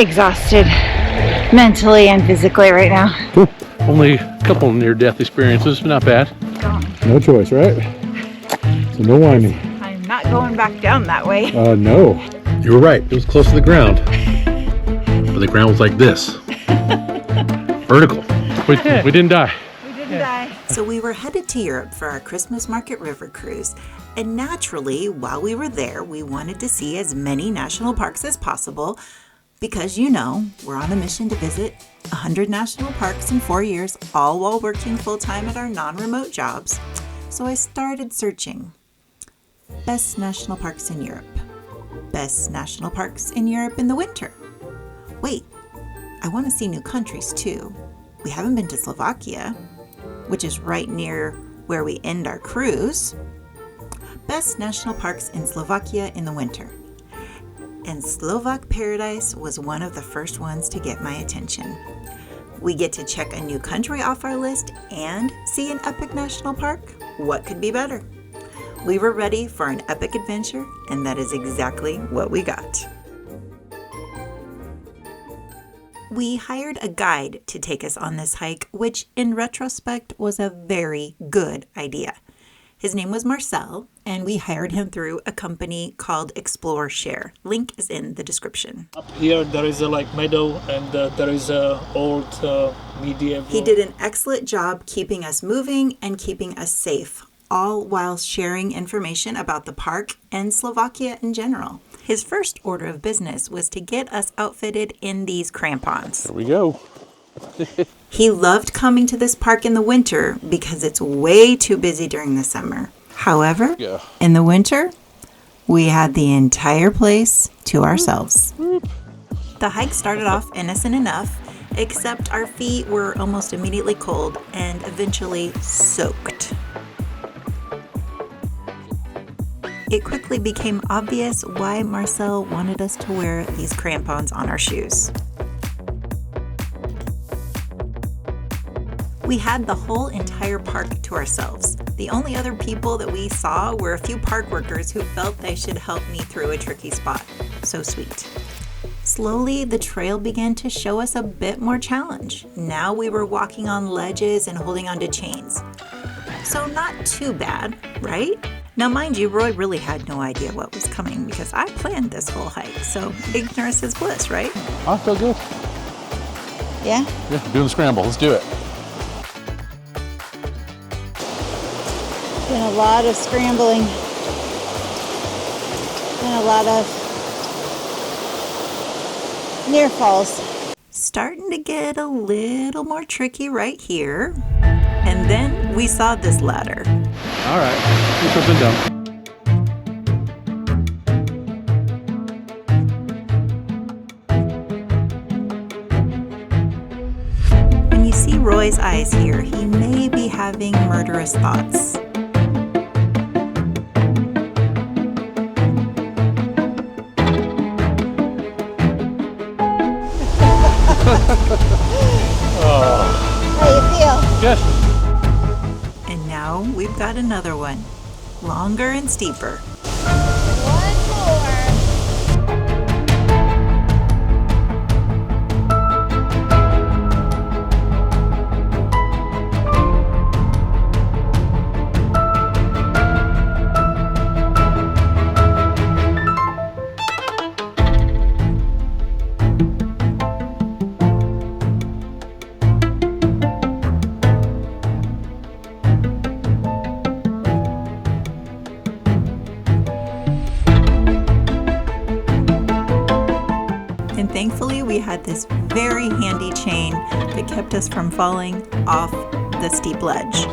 exhausted mentally and physically right now. Cool. Only a couple near-death experiences, but not bad. No choice, right? So no whining. I'm not going back down that way. No. You were right. It was close to the ground. But the ground was like this. Vertical. We didn't die. We didn't die. So we were headed to Europe for our Christmas market river cruise. And naturally, while we were there, we wanted to see as many national parks as possible because, you know, we're on a mission to visit 100 national parks in 4 years, all while working full-time at our non-remote jobs. So I started searching. Best national parks in Europe. Best national parks in Europe in the winter. Wait, I want to see new countries too. We haven't been to Slovakia, which is right near where we end our cruise. Best national parks in Slovakia in the winter. And Slovak Paradise was one of the first ones to get my attention. We get to check a new country off our list and see an epic national park. What could be better? We were ready for an epic adventure, and that is exactly what we got. We hired a guide to take us on this hike, which in retrospect was a very good idea. His name was Marcel, and we hired him through a company called Explore Share. Link is in the description. Up here there is a meadow, and there is a old medieval. He did an excellent job keeping us moving and keeping us safe, all while sharing information about the park and Slovakia in general. His first order of business was to get us outfitted in these crampons. There we go. He loved coming to this park in the winter because it's way too busy during the summer. However, in the winter, we had the entire place to ourselves. The hike started off innocent enough, except our feet were almost immediately cold and eventually soaked. It quickly became obvious why Marcel wanted us to wear these crampons on our shoes. We had the whole entire park to ourselves. The only other people that we saw were a few park workers who felt they should help me through a tricky spot. So sweet. Slowly, the trail began to show us a bit more challenge. Now we were walking on ledges and holding onto chains. So not too bad, right? Now, mind you, Roy really had no idea what was coming because I planned this whole hike, so ignorance is bliss, right? I feel good. Yeah? Yeah, doing the scramble. Let's do it. Been a lot of scrambling and a lot of near falls. Starting to get a little more tricky right here. And then we saw this ladder. All right, do something dumb. When you see Roy's eyes here, he may be having murderous thoughts. How you feel? Good. And now we've got another one, longer and steeper. One more. And thankfully, we had this very handy chain that kept us from falling off the steep ledge.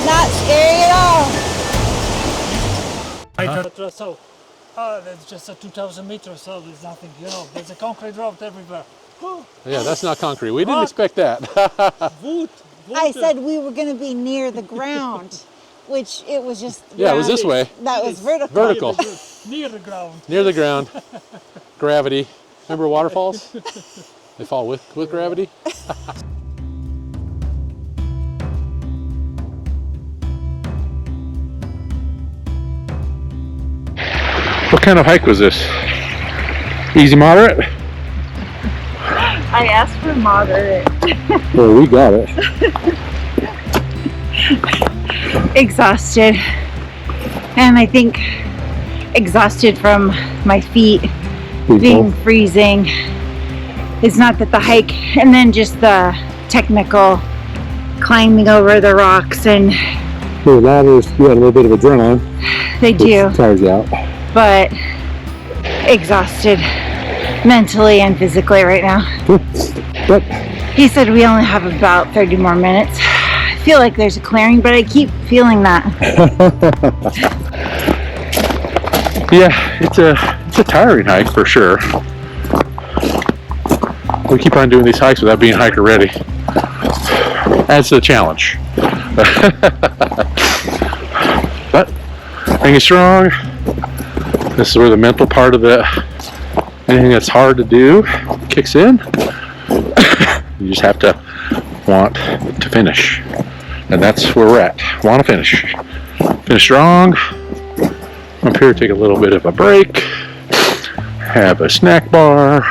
Not scary at all. So, that's just a 2,000 meters, so there's nothing, there's a concrete road everywhere. Yeah, that's not concrete. We didn't expect that. Wood. I said we were going to be near the ground, which it was just. Yeah, it was this way. That was vertical. Vertical. Near the ground. Near the ground. Gravity. Remember waterfalls? They fall with gravity. What kind of hike was this? Easy, moderate? I asked for moderate. Well, we got it. Exhausted. And I think exhausted from my feet being freezing. It's not that the hike, and then just the technical climbing over the rocks, and The ladders, you had a little bit of adrenaline. they do, Tires you out. but exhausted mentally and physically right now. But He said we only have about 30 more minutes. I feel like there's a clearing, but I keep feeling that. yeah, it's a tiring hike for sure. We keep on doing these hikes without being hiker ready. Adds to the challenge. But hanging strong. This is where the mental part of anything that's hard to do kicks in. You just have to want to finish. And that's where we're at. Want to finish. Finish strong. Up here, take a little bit of a break. Have a snack bar.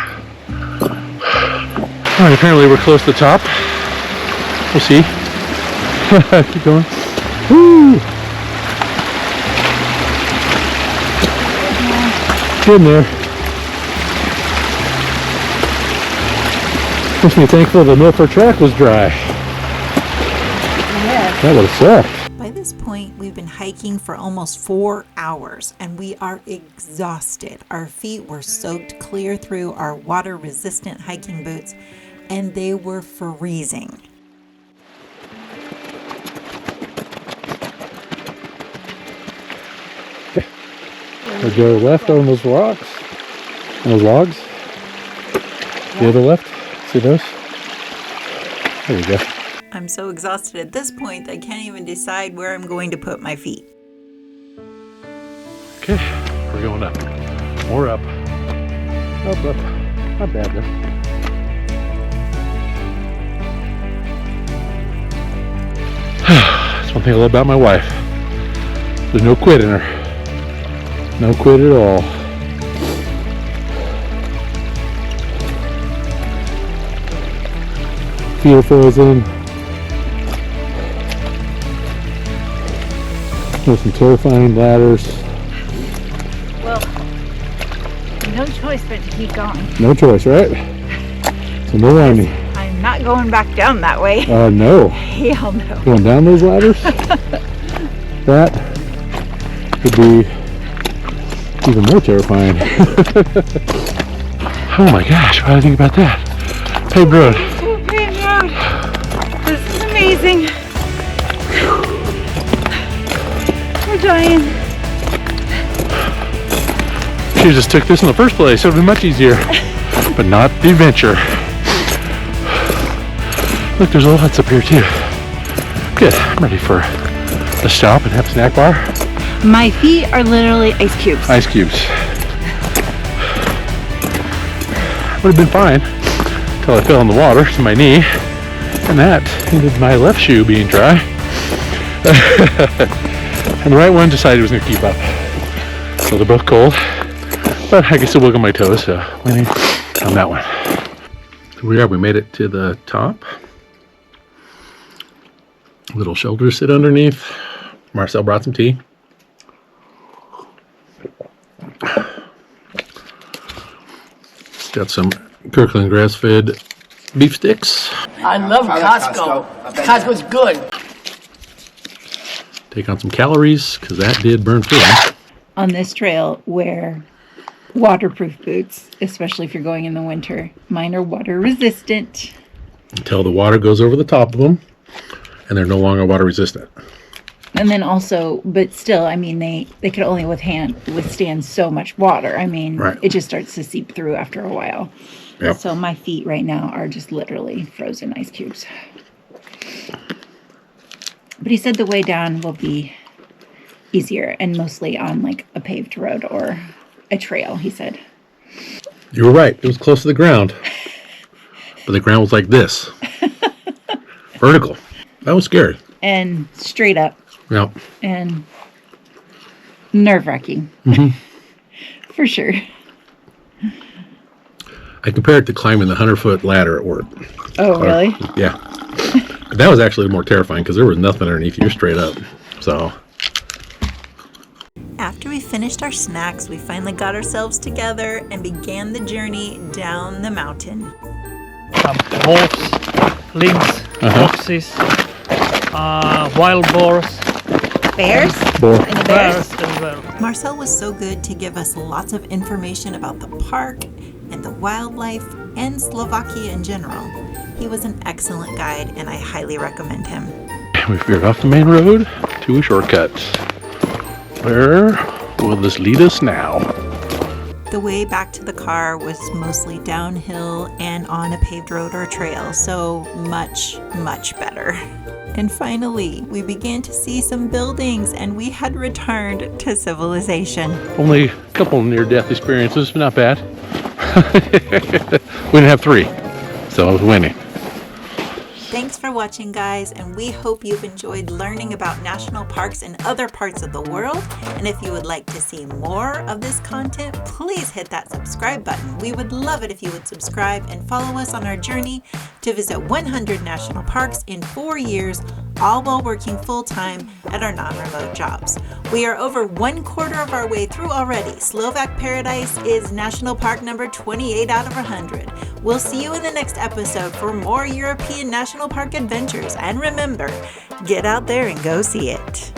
Alright, apparently we're close to the top. We'll see. Keep going. Woo! Get in there. Makes me thankful the Milford track was dry. Yes. That would have sucked. By this point, we've been hiking for almost 4 hours and we are exhausted. Our feet were soaked clear through our water-resistant hiking boots and they were freezing. We go left on those rocks, on those logs. The other left. See those? There we go. I'm so exhausted at this point, I can't even decide where I'm going to put my feet. Okay, we're going up. More up. Up, up. Not bad though. That's one thing I love about my wife. There's no quit in her. No quit at all. Feet are frozen. There's some terrifying ladders. Well, no choice but to keep going. No choice, right? So no whining. I'm not going back down that way. No. Hell no. Going down those ladders? That could be even more terrifying. Oh my gosh, what do I think about that? Paved road. Paved road. This is amazing. We're dying. She just took this in the first place. It would be much easier. But not the adventure. Look, there's little huts up here too. Good, I'm ready for a stop and have a snack bar. My feet are literally ice cubes. Ice cubes. Would have been fine until I fell in the water to my knee, and that ended my left shoe being dry. And the right one decided it was going to keep up. So they're both cold, but I can still wiggle my toes, so winning on that one. Here we made it to the top. Little shelter to sit underneath. Marcel brought some tea. Got some Kirkland grass-fed beef sticks. I love Costco. Costco's good. Take on some calories, because that did burn through them. On this trail, wear waterproof boots, especially if you're going in the winter. Mine are water resistant. Until the water goes over the top of them, and they're no longer water resistant. And then also, but still, I mean, they could only withstand so much water. I mean, Right. It just starts to seep through after a while. Yep. So my feet right now are just literally frozen ice cubes. But he said the way down will be easier and mostly on like a paved road or a trail, he said. You were right. It was close to the ground. But the ground was like this. Vertical. That was scary. And straight up Yep. and nerve-wracking. For sure. I compare it to climbing the 100-foot ladder at work. Oh, really? Yeah. That was actually more terrifying because there was nothing underneath you, straight up. So. After we finished our snacks, we finally got ourselves together and began the journey down the mountain. Some wolves, lynx, foxes, wild boars, Bears? Boar. Any bears? bears as well. Marcel was so good to give us lots of information about the park and the wildlife and Slovakia in general. He was an excellent guide and I highly recommend him. We veered off the main road to a shortcut. Where will this lead us now? The way back to the car was mostly downhill and on a paved road or trail, so much, much better. And finally, we began to see some buildings and we had returned to civilization. Only a couple near-death experiences, but not bad. We didn't have 3, so I was winning. Thanks for watching, guys, and we hope you've enjoyed learning about national parks in other parts of the world. And if you would like to see more of this content, please hit that subscribe button. We would love it if you would subscribe and follow us on our journey to visit 100 national parks in 4 years, all while working full-time at our non-remote jobs. We are over 1/4 of our way through already. Slovak Paradise is National Park number 28 out of 100. We'll see you in the next episode for more European National Park adventures. And remember, get out there and go see it.